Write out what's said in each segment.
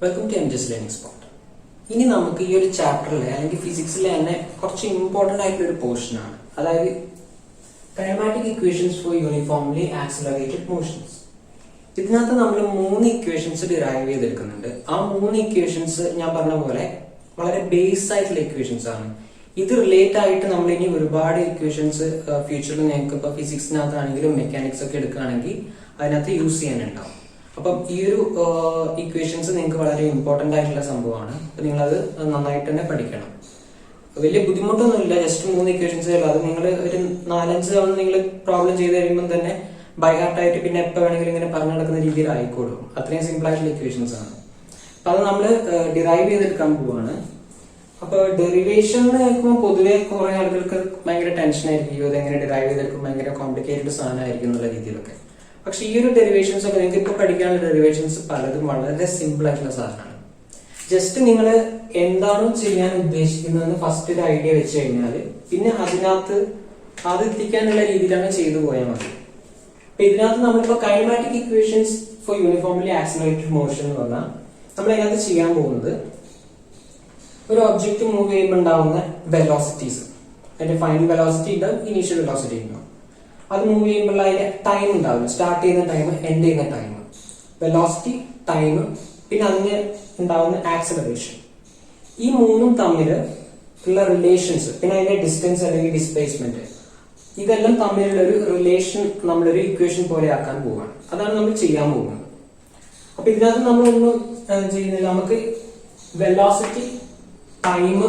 Welcome to എംജസ് learning spot. ഇനി നമുക്ക് ഈ ഒരു ചാപ്റ്ററിലെ അല്ലെങ്കിൽ ഫിസിക്സിലെ തന്നെ കുറച്ച് ഇമ്പോർട്ടന്റ് ആയിട്ടുള്ള ഒരു പോർഷനാണ്, അതായത് kinematic equations four uniformly accelerated motions. ഇതിനകത്ത് നമ്മൾ 3 ഇക്വേഷൻസ് ഡിറൈവ് ചെയ്തെടുക്കുന്നുണ്ട്. ആ 3 ഇക്വേഷൻസ് ഞാൻ പറഞ്ഞ പോലെ വളരെ ബേസ് ആയിട്ടുള്ള ഇക്വേഷൻസ് ആണ്. ഇത് റിലേറ്റ് ആയിട്ട് നമ്മൾ ഇനി ഒരുപാട് ഇക്വേഷൻസ് ഫ്യൂച്ചറിൽ നിങ്ങൾക്ക് ഇപ്പോൾ ഫിസിക്സിനകത്താണെങ്കിലും മെക്കാനിക്സ് ഒക്കെ എടുക്കുകയാണെങ്കിൽ അതിനകത്ത് യൂസ് ചെയ്യാനുണ്ടാവും. അപ്പം ഈ ഒരു ഇക്വേഷൻസ് നിങ്ങൾക്ക് വളരെ ഇമ്പോർട്ടന്റ് ആയിട്ടുള്ള സംഭവമാണ്. അപ്പൊ നിങ്ങളത് നന്നായിട്ട് തന്നെ പഠിക്കണം. വലിയ ബുദ്ധിമുട്ടൊന്നുമില്ല, ജസ്റ്റ് 3 ഇക്വേഷൻസ് അല്ല. അത് നിങ്ങൾ ഒരു 4-5 തവണ നിങ്ങൾ പ്രോബ്ലം ചെയ്ത് കഴിയുമ്പോൾ തന്നെ ബൈ ഹാർട്ട് ആയിട്ട് പിന്നെ എപ്പോൾ വേണമെങ്കിലും ഇങ്ങനെ പറഞ്ഞു നടക്കുന്ന രീതിയിൽ ആയിക്കോളും. അത്രയും സിമ്പിൾ ആയിട്ടുള്ള ഇക്വേഷൻസ് ആണ്. അപ്പൊ അത് നമ്മൾ ഡിറൈവ് ചെയ്തെടുക്കാൻ പോവാണ്. അപ്പൊ ഡെറിവേഷൻ എന്ന് കേൾക്കുമ്പോൾ പൊതുവെ കുറെ ആളുകൾക്ക് ഭയങ്കര ടെൻഷൻ ആയിരിക്കും, ഇത് എങ്ങനെ ഡിറൈവ് ചെയ്തെടുക്കും, ഭയങ്കര കോംപ്ലിക്കേറ്റഡ് സാധനമായിരിക്കും എന്നുള്ള രീതിയിലൊക്കെ. പക്ഷെ ഈ ഒരു ഡെറിവേഷൻസ് ഒക്കെ നിങ്ങൾക്ക് ഇപ്പൊ പഠിക്കാനുള്ള ഡെറിവേഷൻസ് പലതും വളരെ സിമ്പിൾ ആയിട്ടുള്ള സാധനമാണ്. ജസ്റ്റ് നിങ്ങൾ എന്താണോ ചെയ്യാൻ ഉദ്ദേശിക്കുന്നതെന്ന് ഫസ്റ്റ് ഒരു ഐഡിയ വെച്ച് കഴിഞ്ഞാൽ പിന്നെ അതിനകത്ത് അത് എത്തിക്കാനുള്ള രീതിയിലാണ് ചെയ്തു പോയാൽ മതി. അപ്പൊ ഇതിനകത്ത് നമ്മളിപ്പോ kinematic equations four uniformly accelerated motion എന്ന് പറഞ്ഞാൽ നമ്മൾ അതിനകത്ത് ചെയ്യാൻ പോകുന്നത് ഒരു ഒബ്ജക്റ്റ് മൂവ് ചെയ്യുമ്പോൾ ഉണ്ടാവുന്ന വെലോസിറ്റീസ്, അതിന്റെ ഫൈനൽ വെലോസിറ്റി ഉണ്ടാവും, ഇനീഷ്യൽ വെലോസിറ്റി ഉണ്ടാവും. അത് മൂവ് ചെയ്യുമ്പോൾ അതിന്റെ ടൈം ഉണ്ടാവില്ല, സ്റ്റാർട്ട് ചെയ്യുന്ന ടൈം, എൻഡ് ചെയ്യുന്ന ടൈം, വെലോസിറ്റി, ടൈം, പിന്നെ അതിന് ഉണ്ടാവുന്ന ആക്സിലറേഷൻ. ഈ 3ഉം തമ്മിൽ ഉള്ള റിലേഷൻസ്, പിന്നെ അതിന്റെ ഡിസ്റ്റൻസ് അല്ലെങ്കിൽ ഡിസ്പ്ലേസ്മെന്റ്, ഇതെല്ലാം തമ്മിലുള്ള ഒരു റിലേഷൻ നമ്മളൊരു ഇക്വേഷൻ പോലെ ആക്കാൻ പോവുകയാണ്. അതാണ് നമ്മൾ ചെയ്യാൻ പോകുന്നത്. അപ്പൊ ഇതിനകത്ത് നമ്മളൊന്നും ചെയ്യുന്നില്ല, നമുക്ക് വെലോസിറ്റി, ടൈം,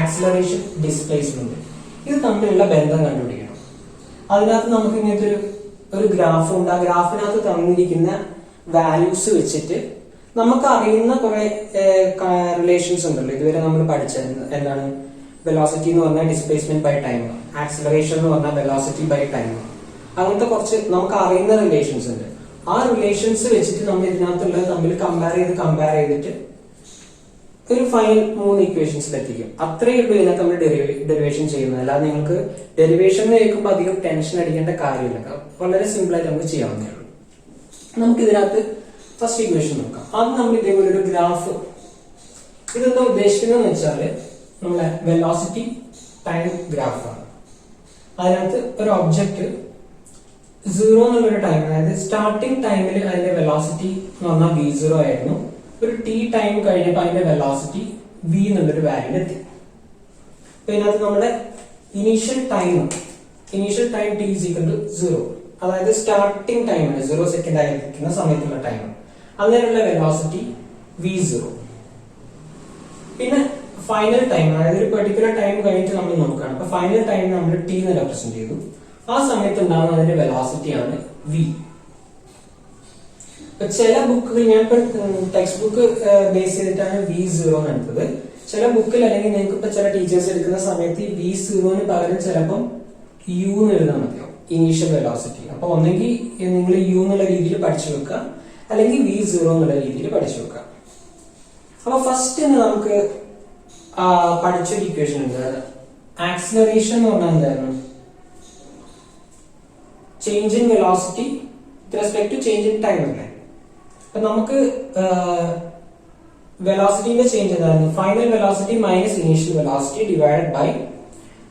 ആക്സിലറേഷൻ, ഡിസ്പ്ലേസ്മെന്റ് ഇത് തമ്മിലുള്ള ബന്ധം കണ്ടുപിടിക്കണം. അതിനകത്ത് നമുക്ക് ഇങ്ങനത്തെ ഒരു ഗ്രാഫ് ഉണ്ട്. ആ ഗ്രാഫിനകത്ത് തന്നിരിക്കുന്ന വാല്യൂസ് വെച്ചിട്ട് നമുക്ക് അറിയുന്ന കുറെ റിലേഷൻസ് ഉണ്ടല്ലോ, ഇതുവരെ നമ്മൾ പഠിച്ചത്. എന്താണ് വെലോസിറ്റി എന്ന് പറഞ്ഞാൽ ഡിസ്പ്ലേസ്മെന്റ് ബൈ ടൈം, ആക്സിലറേഷൻ എന്ന് പറഞ്ഞാൽ വെലോസിറ്റി ബൈ ടൈം, അങ്ങനത്തെ കുറച്ച് നമുക്ക് അറിയുന്ന റിലേഷൻസ് ഉണ്ട്. ആ റിലേഷൻസ് വെച്ചിട്ട് നമ്മൾ ഇതിനകത്തുള്ളത് തമ്മിൽ കമ്പയർ ചെയ്തിട്ട് ഒരു ഫൈനൽ 3 ഇക്വേഷൻസിലെത്തിക്കും. അത്രയേ ഉള്ളൂ ഇതിനകത്ത് നമ്മൾ ഡെറിവേഷൻ ചെയ്യുന്നത്. അല്ലാതെ നിങ്ങൾക്ക് ഡെറിവേഷൻ കേൾക്കുമ്പോൾ അധികം ടെൻഷൻ അടിക്കേണ്ട കാര്യമില്ല, വളരെ സിമ്പിൾ ആയിട്ട് നമുക്ക് ചെയ്യാവുന്നേ ഉള്ളൂ. നമുക്ക് ഇതിനകത്ത് ഫസ്റ്റ് ഇക്വേഷൻ നോക്കാം. ആദ്യം നമ്മൾ ഇതേപോലെ ഒരു ഗ്രാഫ്, ഇതെന്താ ഉദ്ദേശിക്കുന്നതെന്ന് വെച്ചാല് നമ്മളെ വെലോസിറ്റി ടൈം ഗ്രാഫാണ്. അതിനകത്ത് ഒരു ഒബ്ജക്റ്റ് 0 എന്നുള്ളൊരു ടൈം, അതായത് സ്റ്റാർട്ടിംഗ് ടൈമിൽ അതിന്റെ വെലോസിറ്റി എന്ന് പറഞ്ഞാൽ v0 ആയിരുന്നു. ഒരു t ടൈം കഴിഞ്ഞപ്പോൾ അതിന്റെ വെലോസിറ്റി v എന്നുള്ളൊരു വാല്യൂ എത്തി. അപ്പൊ ഇതിനകത്ത് നമ്മുടെ initial time t is equal to 0, അതായത് സ്റ്റാർട്ടിംഗ് ടൈം 0 സെക്കൻഡ് ആയിരിക്കുന്ന സമയത്തുള്ള ടൈം, അങ്ങനെയുള്ള വെലോസിറ്റി v0. പിന്നെ ഫൈനൽ ടൈം, അതായത് ഒരു പെർട്ടിക്കുലർ ടൈം കഴിഞ്ഞിട്ട് നമ്മൾ നോക്കുകയാണ്. അപ്പൊ ഫൈനൽ ടൈം നമ്മൾ t എന്ന് റെപ്രസെന്റ് ചെയ്തു. ആ സമയത്ത് ഉണ്ടാകുന്ന അതിന്റെ വെലോസിറ്റിയാണ് v. ചില ബുക്കുകൾ, ഞാൻ ടെക്സ്റ്റ് ബുക്ക് ബേസ് ചെയ്തിട്ടാണ് v0 എന്ന് എടുത്തത്. ചില ബുക്കിൽ അല്ലെങ്കിൽ നിങ്ങൾക്ക് ഇപ്പൊ ചില ടീച്ചേഴ്സ് എടുക്കുന്ന സമയത്ത് v0 പകരം ചിലപ്പം u എന്ന് എഴുതാൻ മതിയോ, ഇനീഷ്യൽ വെലോസിറ്റി. അപ്പൊ ഒന്നെങ്കിൽ നിങ്ങൾ u എന്നുള്ള രീതിയിൽ പഠിച്ചു വെക്കുക, അല്ലെങ്കിൽ v0 എന്നുള്ള രീതിയിൽ പഠിച്ചു വെക്കുക. അപ്പൊ ഫസ്റ്റ് തന്നെ നമുക്ക് പഠിച്ചൊരു ഇക്വേഷൻ ഉണ്ട്, ആക്സിലറേഷൻ എന്ന് പറഞ്ഞാൽ എന്തായിരുന്നു, change in velocity with respect to change in time അല്ലേ. അപ്പൊ നമുക്ക് വെലോസിറ്റിന്റെ ചേഞ്ച് എന്തായിരുന്നു, final velocity minus initial velocity divided by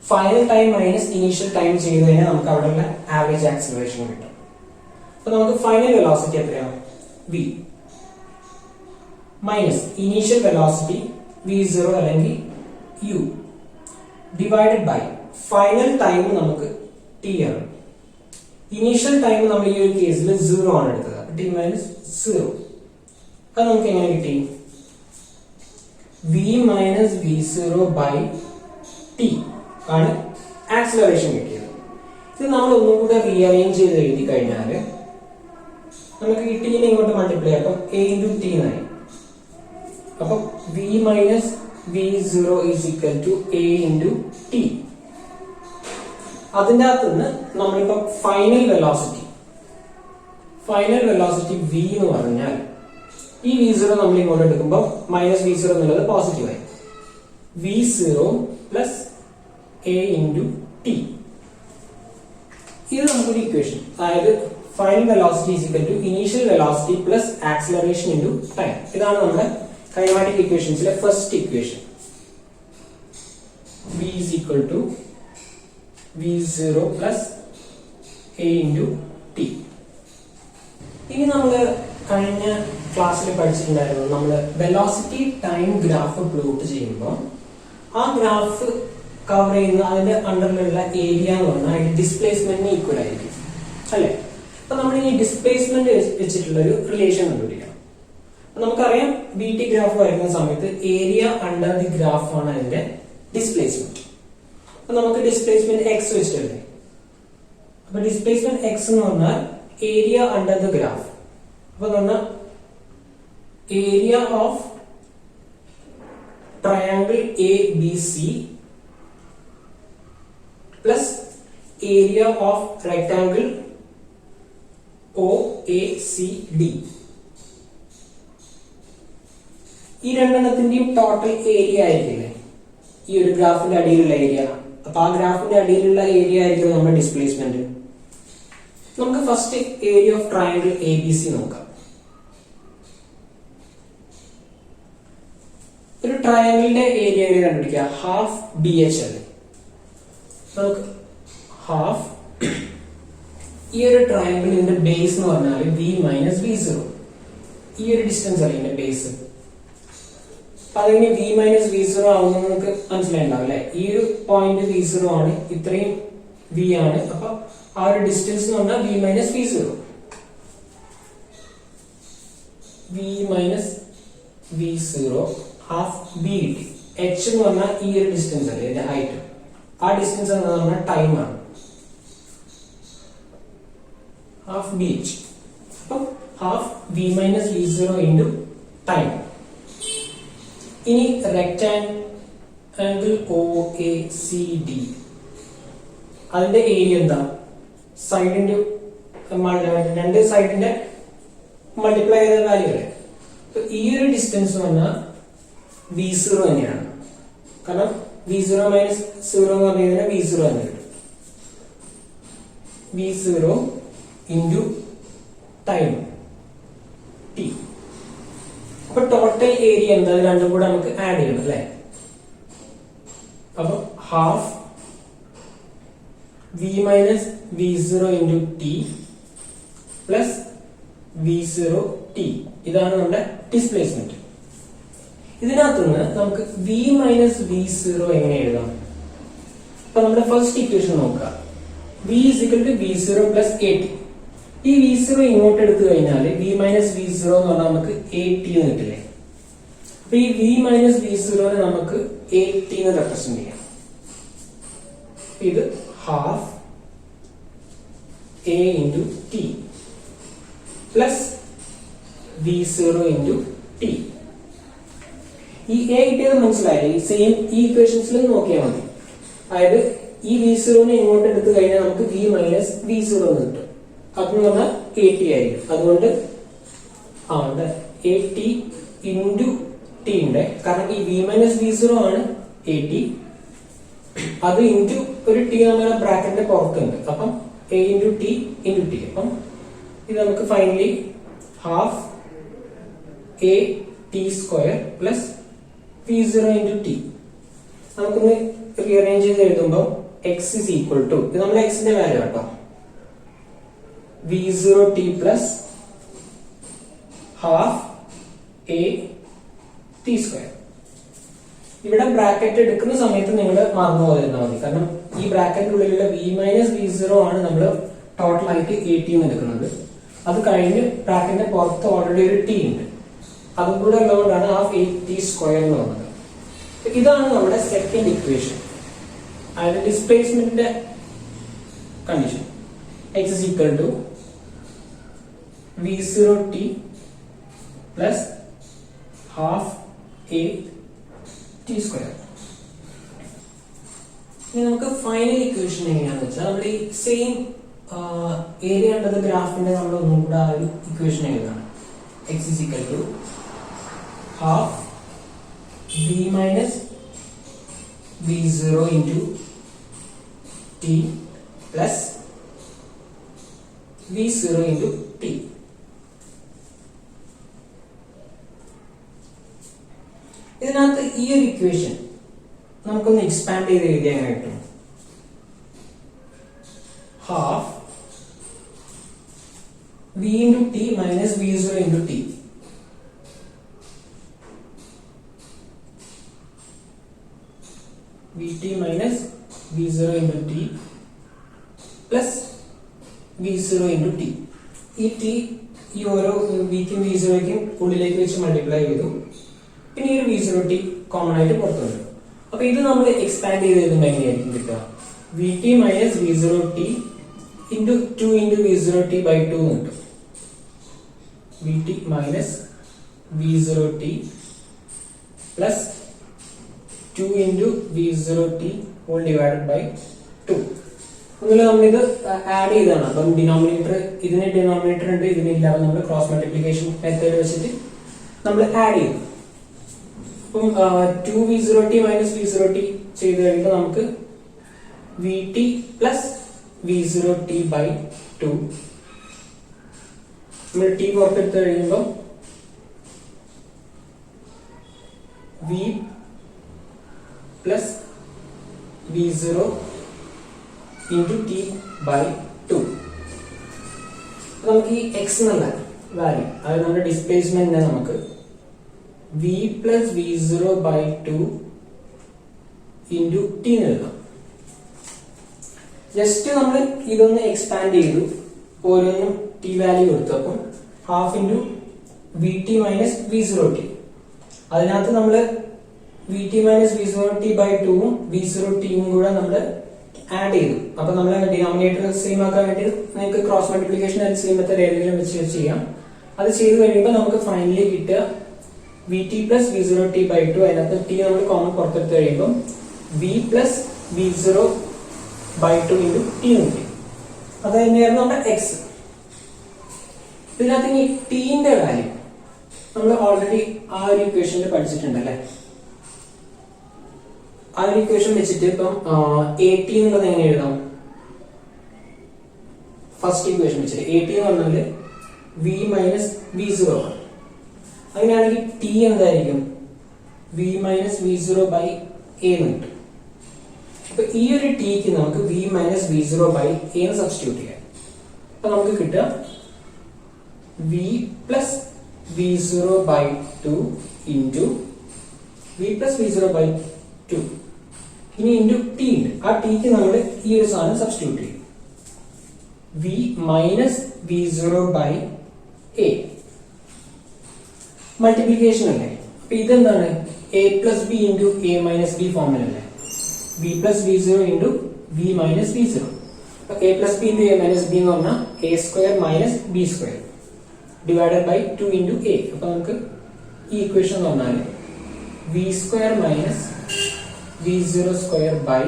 final time minus initial time ചെയ്ത് കഴിഞ്ഞാൽ നമുക്ക് അവിടെയുള്ള ആവറേജ് ആക്സിലറേഷൻ കിട്ടും. അപ്പൊ നമുക്ക് ഫൈനൽ വെലോസിറ്റി എത്രയാണ്, v minus initial velocity v0 അല്ലെങ്കിൽ u divided by final time നമുക്ക് t ആണ്. ഇനീഷ്യൽ ടൈം നമ്മൾ ഈ ഒരു കേസിൽ 0 ആണ് എടുത്തത്, t മൈനസ് 0. അത് നമുക്ക് എങ്ങനെ കിട്ടി, v minus v0 by t ആണ് ആക്സിലറേഷൻ കിട്ടിയത്. ഇത് നമ്മൾ ഒന്നും കൂടെ റീഅറേഞ്ച് ചെയ്ത് എഴുതി കഴിഞ്ഞാൽ നമുക്ക് ഈ t നെ ഇങ്ങോട്ട് മൾട്ടിപ്ലൈ ആക്കാം, a ഇൻറ്റു t എന്നായി. അപ്പൊ v minus v0 is equal to a into t. അതിൻ്റെ അകത്ത് നിന്ന് നമ്മളിപ്പോ ഫൈനൽ വെലോസിറ്റി v എന്ന് പറഞ്ഞാൽ ഈ v0 നമ്മൾ ഇങ്ങോട്ട് എടുക്കുമ്പോൾ മൈനസ് v0 എന്നുള്ളത് പോസിറ്റീവായി, v0 plus a into t. ഇത് നമുക്കൊരു ഇക്വേഷൻ, അതായത് final velocity is equal to initial velocity plus acceleration into time. ഇതാണ് നമ്മുടെ കൈനമാറ്റിക് ഇക്വേഷൻസിലെ first equation. v is equal to v0 plus a into t. ഇനി നമ്മൾ കഴിഞ്ഞ ക്ലാസ്സിൽ പഠിച്ചിട്ടുണ്ടായിരുന്നു, നമ്മൾ വെലോസിറ്റി ടൈം ഗ്രാഫ് പ്ലോട്ട് ചെയ്യുമ്പോൾ ആ ഗ്രാഫ് കവർ ചെയ്യുന്ന അതിന്റെ അണ്ടറിലുള്ള ഏരിയ എന്ന് പറഞ്ഞാൽ അതിന്റെ ഡിസ്പ്ലേസ്മെന്റിന് ഈക്വൽ ആയിരിക്കും അല്ലെ. അപ്പൊ നമ്മൾ ഈ ഡിസ്പ്ലേസ്മെന്റ് വെച്ചിട്ടുള്ള ഒരു റിലേഷൻ കണ്ടുപിടിക്കണം. നമുക്കറിയാം ബി ടി ഗ്രാഫ് വരയ്ക്കുന്ന സമയത്ത് ഏരിയ അണ്ടർ ദി ഗ്രാഫ് ആണ് അതിന്റെ ഡിസ്പ്ലേസ്മെന്റ്. അപ്പൊ നമുക്ക് ഡിസ്പ്ലേസ്മെന്റ് എക്സ് വെച്ചിട്ടല്ലേ. അപ്പൊ ഡിസ്പ്ലേസ്മെന്റ് എക്സ് എന്ന് പറഞ്ഞാൽ ഏരിയ അണ്ടർ ദ ഗ്രാഫ്. അപ്പൊ പറഞ്ഞാൽ area of triangle A B C plus area of rectangle O A C D. ഈ രണ്ടെണ്ണത്തിന്റെയും ടോട്ടൽ ഏരിയ ആയിരിക്കില്ലേ ഈ ഒരു ഗ്രാഫിന്റെ അടിയിലുള്ള ഏരിയ. അപ്പൊ ആ ഗ്രാഫിന്റെ അടിയിലുള്ള ഏരിയ ആയിരിക്കും നമ്മുടെ ഡിസ്പ്ലേസ്മെന്റ്. നമുക്ക് first area of triangle A B C നോക്കാം. ഒരു ട്രയാങ്കിളിന്റെ ഏരിയ കണ്ടുപിടിക്കുക, ഹാഫ് ബി എച്ച് അല്ലേ. നമുക്ക് ഹാഫ് ഈ ഒരു ട്രയാങ്കിളിന്റെ ബേസ് എന്ന് പറഞ്ഞാൽ വി മൈനസ് വി സീറോ. ഈ ഒരു ഡിസ്റ്റൻസ് അല്ലേ ഇതിന്റെ ബേസ്. അപ്പൊ അതെങ്ങനെ വി മൈനസ് വി സീറോ ആവുന്ന നമുക്ക് മനസ്സിലായിട്ടുണ്ടാവും അല്ലെ. ഈ ഒരു പോയിന്റ് വി സീറോ ആണ്, ഇത്രയും വി ആണ്. അപ്പൊ ആ ഒരു ഡിസ്റ്റൻസ് എന്ന് പറഞ്ഞാൽ v minus v zero. V minus v zero half b കിട്ടി. എച്ച് എന്ന് പറഞ്ഞാൽ ഈ ഒരു ഡിസ്റ്റൻസ് അല്ലേ ഇതിന്റെ ഹൈറ്റ്. ആ ഡിസ്റ്റൻസ് എന്ന് പറഞ്ഞാൽ ടൈം ആണ്, ഹാഫ് ബി എച്ച്. അപ്പം half v minus v zero into time. ഇനി rectangle O A C D അതിന്റെ ഏരിയ എന്താ? സൈഡിന്റെ രണ്ട് സൈഡിന്റെ മൾട്ടിപ്ലൈ ചെയ്ത വാല്യൂ അല്ലേ. ഈ ഒരു ഡിസ്റ്റൻസ് പറഞ്ഞാൽ വി സീറോ തന്നെയാണ്. കാരണം വി സീറോ മൈനസ് സീറോ എന്ന് പറഞ്ഞു കഴിഞ്ഞാൽ വി സീറോ തന്നെ കിട്ടും. V zero into time t. അപ്പൊ ടോട്ടൽ ഏരിയ എന്താ? രണ്ടും കൂടെ നമുക്ക് ആഡ് ചെയ്യണം അല്ലെ. അപ്പൊ half v minus v zero into t plus v zero t. ഇതാണ് നമ്മുടെ ഡിസ്പ്ലേസ്മെന്റ്. ഇതിനകത്തുനിന്ന് നമുക്ക് വി മൈനസ് വി സീറോ എങ്ങനെ എഴുതാം? അപ്പൊ നമ്മുടെ ഫസ്റ്റ് ഇക്വേഷൻ നോക്കുക. V is equal to v zero plus a t. ഈ വി സീറോ ഇങ്ങോട്ട് എടുത്തു കഴിഞ്ഞാൽ വി മൈനസ് വി സീറോ എന്ന് പറഞ്ഞാൽ നമുക്ക് എ ടി എന്ന് കിട്ടില്ലേ. അപ്പൊ ഈ വി മൈനസ് വി സീറോനെ നമുക്ക് എ ടി എന്ന് റെപ്രസെന്റ് ചെയ്യാം. ഇത് half a into t plus v zero into t. ഈ എ കിട്ടിയത് മനസ്സിലായില്ലേ? ഈ സെയിം ഈ ഇക്വേഷൻസിൽ നോക്കിയാൽ മതി. അതായത് ഈ വി സീറോനെ ഇങ്ങോട്ട് എടുത്തു കഴിഞ്ഞാൽ നമുക്ക് വി മൈനസ് വി സീറോ എന്ന് കിട്ടും. അതെന്ന് പറഞ്ഞാൽ എ ടി ആയിരിക്കും. അതുകൊണ്ട് എ ടി ഇൻറ്റു ടി ഉണ്ട്. കാരണം ഈ വി മൈനസ് വി സീറോ ആണ് എ ടി. അത് ഇൻറ്റു ഒരു ടി നമ്മുടെ ബ്രാക്കറ്റിന്റെ പുറത്തുണ്ട്. അപ്പം a into t into t. അപ്പം ഇത് നമുക്ക് finally half a t square plus v zero into t. നമുക്കൊന്ന് റീഅറേഞ്ച് ചെയ്ത് എഴുതുമ്പോൾ എക്സ് ഇസ് ഈക്വൽ ടു, ഇത് നമ്മുടെ എക്സിന്റെ വാല്യൂ കേട്ടോ, v zero t plus half a t square. ഇവിടെ ബ്രാക്കറ്റ് എടുക്കുന്ന സമയത്ത് നിങ്ങൾ മറന്നു പോയിരുന്നാൽ മതി. കാരണം ഈ ബ്രാക്കറ്റിനുള്ളിലുള്ള വി മൈനസ് വി സീറോ ആണ് നമ്മൾ ടോട്ടൽ ആയിട്ട് എ ടി എന്ന് എടുക്കുന്നത്. അത് കഴിഞ്ഞ് ബ്രാക്കറ്റിന്റെ പുറത്ത് ഓൾറെഡി ഒരു ടി ഉണ്ട്. അതും കൂടെ ഉള്ളതുകൊണ്ടാണ് ഹാഫ് എ ടി സ്ക്വയർ എന്ന് പറഞ്ഞത്. ഇതാണ് നമ്മുടെ സെക്കൻഡ് ഇക്വേഷൻ. അതായത് ഡിസ്പ്ലേസ്മെന്റിന്റെ condition. x is equal to v0t plus half a t square. ഇനി നമുക്ക് ഫൈനൽ ഇക്വേഷൻ എങ്ങനെയാണെന്ന് വെച്ചാൽ നമ്മൾ ഈ സെയിം ഏരിയ ഉള്ളത് ഗ്രാഫിന്റെ നമ്മൾ ഒന്നും കൂടെ ആ ഒരു equation എഴുതാണ്. x is equal to half v minus v0 into t plus v0 into t. ഇതിനകത്ത് ഈ ഒരു ഇക്വേഷൻ നമുക്കൊന്ന് എക്സ്പാൻഡ് ചെയ്ത് എഴുതിയാൽ എങ്ങനെ കിട്ടും? Half v into t minus v0 into t. vt minus v0 into t plus v0 into t. ഈ t ഈ ഓരോ vക്കും v0ക്കും ഉള്ളിലേക്ക് വെച്ച് മൾട്ടിപ്ലൈ ചെയ്തു. പിന്നെ ഈ ഒരു v0 t കോമൺ ആയിട്ട് പുറത്തു വരും. അപ്പൊ ഇത് നമ്മൾ എക്സ്പാൻഡ് ചെയ്ത് എഴുതുമ്പോൾ എങ്ങനെയായിരിക്കും കിട്ടുക? vt minus v0 t into 2 into v0 t by 2 എന്ന് കിട്ടും. vt minus v0 t plus 2 into v0 t whole divided by 2. ഒന്നുമില്ല, നമ്മളിത് ആഡ് ചെയ്താണ്. അപ്പം ഡിനോമിനേറ്റർ, ഇതിന് ഡിനോമിനേറ്റർ ഉണ്ട്, ഇതിനില്ല. അപ്പം നമ്മൾ ക്രോസ് മൾട്ടിപ്ലിക്കേഷൻ മെത്തേഡ് വെച്ചിട്ട് നമ്മൾ ആഡ് ചെയ്തു. അപ്പം 2v0t minus v0t ചെയ്ത് കഴിയുമ്പോൾ നമുക്ക് vt plus v0t by 2. നമ്മൾ t പുറത്തെടുത്ത് കഴിയുമ്പോൾ v plus v0 into t by 2. നമുക്ക് ഈ x എന്നുള്ള വാല്യൂ, അതായത് നമ്മുടെ ഡിസ്പ്ലേസ്മെന്റിനെ നമുക്ക് v plus v0 by 2 into t എഴുതാം. ജസ്റ്റ് നമ്മൾ ഇതൊന്ന് എക്സ്പാൻഡ് ചെയ്തു, ഓരോന്നും ടി വാല്യൂ കൊടുത്തു. അപ്പം half into v t minus v0 t. അതിനകത്ത് നമ്മൾ vt minus v0 t by 2 v0 t കൂടെ നമ്മൾ ആഡ് ചെയ്തു. അപ്പൊ നമ്മൾ ഡിനോമിനേറ്റർ സെയിം ആക്കാൻ വേണ്ടി നിങ്ങൾക്ക് cross multiplication and same method ഏതെങ്കിലും വെച്ച് ചെയ്യാം. അത് ചെയ്ത് കഴിയുമ്പോൾ നമുക്ക് ഫൈനലി കിട്ടുക vt plus v0 t by 2. അതിനകത്ത് t നമ്മൾ കോമൺ പുറത്തെടുത്ത് കഴിയുമ്പോൾ v plus v0 by 2 into t എന്ന് കിട്ടും. അത് തന്നെയായിരുന്നു നമ്മുടെ x. ഇതിനകത്ത് ഇനി t-ന്റെ വാല്യൂ നമ്മൾ ഓൾറെഡി ആ ഒരു ഇക്വേഷനിൽ പഠിച്ചിട്ടുണ്ടല്ലേ. ആ ഒരു ഇക്വേഷൻ വെച്ചിട്ട് ഇപ്പം at എന്നുള്ളത് എങ്ങനെ എഴുതാം? ഫസ്റ്റ് ഇക്വേഷൻ വെച്ചിട്ട് at എന്ന് പറഞ്ഞാൽ v മൈനസ് v0 ആണ്. അങ്ങനെയാണെങ്കിൽ t എന്തായിരിക്കും? v minus v0 by a എന്ന് കിട്ടും. അപ്പൊ ഈ ഒരു tക്ക് നമുക്ക് v minus v0 by a എന്ന് സബ്സ്റ്റിറ്റ്യൂട്ട് ചെയ്യാം. അപ്പൊ നമുക്ക് കിട്ടുക v plus v0 by 2 into v plus v0 by 2. ഇനി ഇൻറ്റു ടി ഉണ്ട്. ആ ടിക്ക് നമ്മൾ ഈ ഒരു സാധനം സബ്സ്റ്റിറ്റ്യൂട്ട് ചെയ്യും. v minus v0 by a. Multiplication അല്ലേ. അപ്പൊ ഇതെന്താണ്? a plus b into a minus b ഫോമിലല്ലേ. v plus v0 into v minus v0. അപ്പൊ a plus b into a minus b എന്ന് പറഞ്ഞാൽ a square minus b square divided by 2 into a. അപ്പൊ നമുക്ക് ഈ ഇക്വേഷൻ എന്ന് പറഞ്ഞാൽ v square minus v0 square by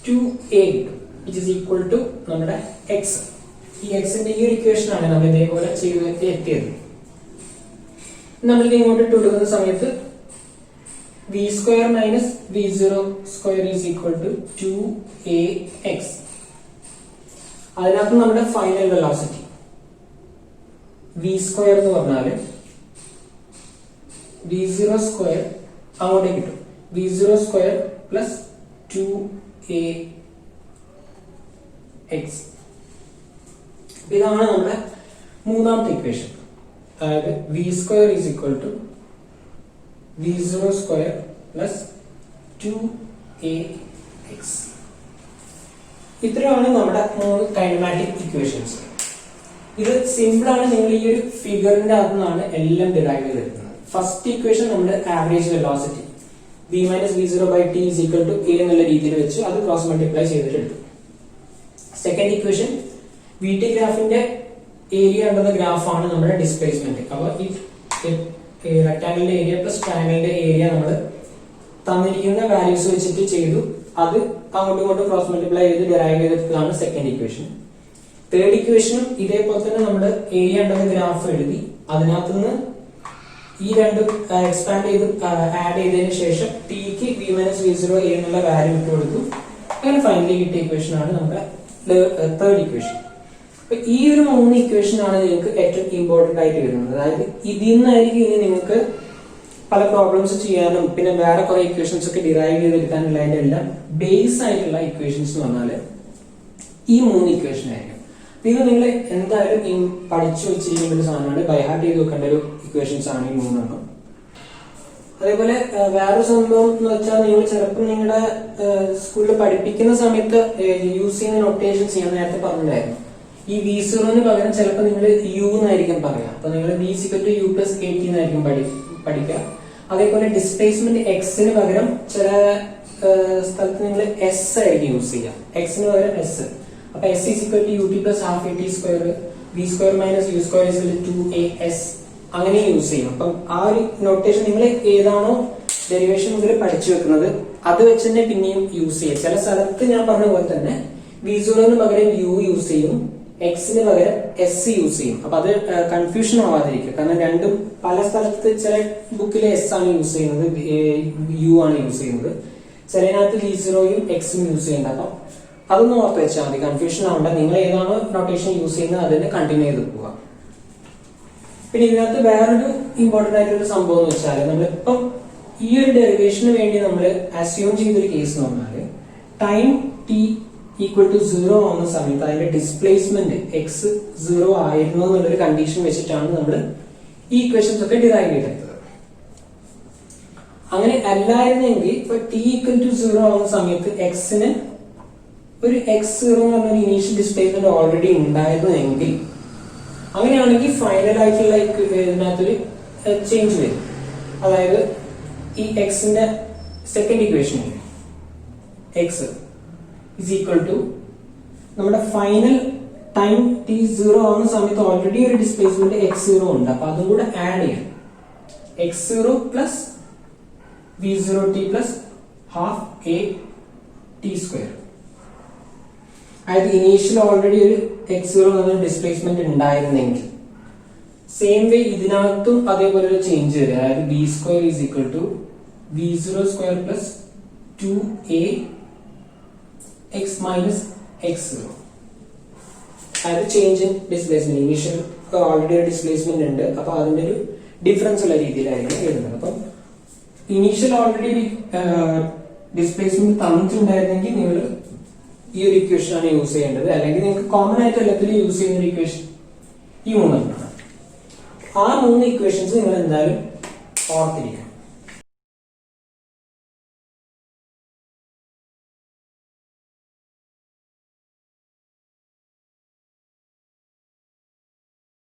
2a which is equal to നമ്മുടെ x. ഈ x ന്റെ ഈ ഒരു ഇക്വേഷൻ ആണ് നമ്മൾ ഇതേപോലെ ചെയ്ത് എത്തിയത്. നമ്മൾ ഇങ്ങോട്ട് ഇട്ട് കൊടുക്കുന്ന സമയത്ത് v square minus v0 square is equal to 2ax. അതിനകത്ത് നമ്മുടെ ഫൈനൽ വെലോസിറ്റി v സ്ക്വയർ എന്ന് പറഞ്ഞാൽ v0 സ്ക്വയർ അങ്ങോട്ടേക്ക് കിട്ടും. v0 square plus 2ax. ഇതാണ് നമ്മുടെ മൂന്നാമത്തെ ഇക്വേഷൻ. അതായത് v square is equal to v0 square plus 2ax. ഇത്രയാണ് നമ്മുടെ മൂന്ന് കൈനമാറ്റിക് ഇക്വേഷൻസ്. ഇത് സിമ്പിൾ ആണ്. നിങ്ങൾ ഈ ഒരു ഫിഗറിന്റെ അകത്തുനിന്നാണ് എല്ലാം ഡിറൈവ് ചെയ്തെടുക്കുന്നത്. ഫസ്റ്റ് ഇക്വേഷൻ നമ്മുടെ average velocity v minus v0 by t is equal to a എന്നുള്ള രീതിയിൽ വെച്ച് അത് ക്രോസ് മൾട്ടിപ്ലൈ ചെയ്തിട്ട് എടുക്കും. സെക്കൻഡ് ഇക്വേഷൻ വി ടി ഗ്രാഫിന്റെ ഏരിയ ഉണ്ടെന്ന ഗ്രാഫാണ് നമ്മുടെ ഡിസ്പ്ലേസ്മെന്റ്. അപ്പൊ ഈ റെക്ടാങ്കിളിന്റെ ഏരിയ പ്ലസ് ട്രയാങ്കിളിന്റെ ഏരിയ നമ്മൾ തന്നിരിക്കുന്ന വാല്യൂസ് വെച്ചിട്ട് ചെയ്തു. അത് അങ്ങോട്ടും ഇങ്ങോട്ടും ക്രോസ് മൾട്ടിപ്ലൈ ചെയ്ത് ഡിറൈവ് ചെയ്തെടുത്തതാണ് സെക്കൻഡ് ഇക്വേഷൻ. തേർഡ് ഇക്വേഷനും ഇതേപോലെ തന്നെ നമ്മൾ ഏരിയ ഉണ്ടെന്ന ഗ്രാഫ് എഴുതി അതിനകത്ത് നിന്ന് ഈ രണ്ടും എക്സ്പാൻഡ് ചെയ്ത് ആഡ് ചെയ്തതിനു ശേഷം tick v minus v0 a എന്നുള്ള വാല്യൂ ഇട്ട് കൊടുത്തു. അങ്ങനെ ഫൈനലി കിട്ടിയ ഇക്വേഷൻ ആണ് നമ്മുടെ തേർഡ് ഇക്വേഷൻ. അപ്പൊ ഈ ഒരു 3 ഇക്വേഷൻ ആണ് നിങ്ങൾക്ക് ഏറ്റവും ഇമ്പോർട്ടന്റ് ആയിട്ട് വരുന്നത്. അതായത് ഇതിൽ നിന്നായിരിക്കും ഇനി നിങ്ങൾക്ക് പല പ്രോബ്ലംസ് ചെയ്യാനും പിന്നെ വേറെ കുറെ ഇക്വേഷൻസ് ഒക്കെ ഡിറൈവ് ചെയ്തെടുക്കാനുള്ള അതിന്റെ എല്ലാം ബേസ് ആയിട്ടുള്ള ഇക്വേഷൻസ് എന്ന് പറഞ്ഞാൽ ഈ 3 ഇക്വേഷൻ ആയിരിക്കും. ഇത് നിങ്ങൾ എന്തായാലും പഠിച്ചു വെച്ചിരിക്കേണ്ട ഒരു സാധനമാണ്, ബൈഹാർട്ട് ചെയ്ത് വെക്കേണ്ട ഒരു ഇക്വേഷൻസ് ആണ് ഈ 3 അതേപോലെ വേറൊരു സംഭവം എന്ന് വെച്ചാൽ നിങ്ങൾ ചിലപ്പോൾ നിങ്ങളുടെ സ്കൂളിൽ പഠിപ്പിക്കുന്ന സമയത്ത് യൂസ് ചെയ്യുന്ന നൊട്ടേഷൻസ് ഞാൻ നേരത്തെ പറഞ്ഞിട്ടുണ്ടായിരുന്നു. ഈ V0 പകരം ചിലപ്പോൾ നിങ്ങൾ യു എന്നായിരിക്കും പറയാം. അപ്പൊ നിങ്ങൾ V = U + AT എന്നായിരിക്കും പഠിക്കുക. അതേപോലെ ഡിസ്പ്ലേസ്മെന്റ് എക്സിന് പകരം ചില സ്ഥലത്ത് നിങ്ങൾ എസ് ആയിരിക്കും യൂസ് ചെയ്യുക, എക്സിന് പകരം എസ്. അപ്പൊ S = UT + ½ AT², V² - U² 2AS അങ്ങനെ യൂസ് ചെയ്യും. അപ്പം ആ ഒരു നൊട്ടേഷൻ നിങ്ങൾ ഏതാണോ ഡെറിവേഷൻ മുതൽ പഠിച്ചു വെക്കുന്നത് അത് വെച്ച് തന്നെ പിന്നെയും യൂസ് ചെയ്യും. ചില സ്ഥലത്ത് ഞാൻ പറഞ്ഞ പോലെ തന്നെ V0 പകരം U യൂസ് ചെയ്യും, എക്സിന് പകരം എസ് യൂസ് ചെയ്യും. അപ്പൊ അത് കൺഫ്യൂഷൻ ആവാതിരിക്കും. കാരണം രണ്ടും പല സ്ഥലത്ത് ചില ബുക്കിൽ എസ് ആണ് യൂസ് ചെയ്യുന്നത്, യു ആണ് യൂസ് ചെയ്യുന്നത്. ചിലതിനകത്ത് V0യും എക്സും യൂസ് ചെയ്യുന്നുണ്ട്. അപ്പം അതൊന്നും ഓർത്ത് വെച്ചാൽ മതി, കൺഫ്യൂഷൻ ആവണ്ട. നിങ്ങൾ ഏതാണോ നൊട്ടേഷൻ യൂസ് ചെയ്യുന്നത് അതിന് കണ്ടിന്യൂ ചെയ്ത് പോവുക. പിന്നെ ഇതിനകത്ത് വേറൊരു ഇമ്പോർട്ടന്റ് ആയിട്ടുള്ള സംഭവം എന്ന് വെച്ചാൽ നമ്മളിപ്പം ഈ ഒരു ഡെറിവേഷന് വേണ്ടി നമ്മൾ അസ്യൂം ചെയ്തൊരു കേസ് എന്ന് പറഞ്ഞാൽ ടൈം t = 0 ആവുന്ന സമയത്ത് അതിന്റെ ഡിസ്പ്ലേസ്മെന്റ് എക്സ് 0 ആയിരുന്നു എന്നുള്ളൊരു കണ്ടീഷൻ വെച്ചിട്ടാണ് നമ്മൾ ഈ ഇക്വേഷൻസ് ഒക്കെ ഡിറൈവ് ചെയ്തെടുത്തത്. അങ്ങനെ അല്ലായിരുന്നെങ്കിൽ ഇപ്പൊ t = 0 ആവുന്ന സമയത്ത് എക്സിന് ഒരു x0 എന്ന് പറഞ്ഞൊരു ഇനീഷ്യൽ ഡിസ്പ്ലേസ്മെന്റ് ഓൾറെഡി ഉണ്ടായിരുന്നെങ്കിൽ അങ്ങനെയാണെങ്കിൽ ഫൈനൽ ആയിട്ടുള്ള ഇതിനകത്തൊരു ചേഞ്ച് വരും. അതായത് ഈ എക്സിന്റെ സെക്കൻഡ് ഇക്വേഷൻ എക്സ് = നമ്മുടെ ഫൈനൽ ടൈം t0 ആവുന്ന സമയത്ത് ഓൾറെഡി ഒരു ഡിസ്പ്ലേസ്മെന്റ് x0 ഉണ്ട്. അപ്പൊ അതും കൂടെ ആഡ് ചെയ്യാം, x0 + V0t + ½ AT². അതായത് ഇനീഷ്യൽ ഓൾറെഡി ഒരു x0 എന്ന ഡിസ്പ്ലേസ്മെന്റ് ഉണ്ടായിരുന്നെങ്കിൽ സെയിം വേ ഇതിനകത്തും അതേപോലെ ഒരു ചേഞ്ച് വരും. അതായത് V² = V0² + 2AX - x0. അതായത് change in displacement, initial already ഒരു ഡിസ്പ്ലേസ്മെന്റ് ഉണ്ട്, അപ്പൊ അതിന്റെ ഒരു ഡിഫറൻസ് ഉള്ള രീതിയിലായിരിക്കും എഴുതുന്നത്. അപ്പം ഇനീഷ്യൽ ഓൾറെഡി ഡിസ്പ്ലേസ്മെന്റ് തന്നിട്ടുണ്ടായിരുന്നെങ്കിൽ നിങ്ങൾ ഈ ഒരു ഇക്വേഷൻ ആണ് യൂസ് ചെയ്യേണ്ടത്. അല്ലെങ്കിൽ നിങ്ങൾക്ക് കോമൺ ആയിട്ട് എല്ലാത്തിലും യൂസ് ചെയ്യുന്ന ഒരു ഇക്വേഷൻ ഈ 3 ആണ്. ആ 3 ഇക്വേഷൻസ് നിങ്ങൾ എന്തായാലും ഓർത്തിരിക്കണം.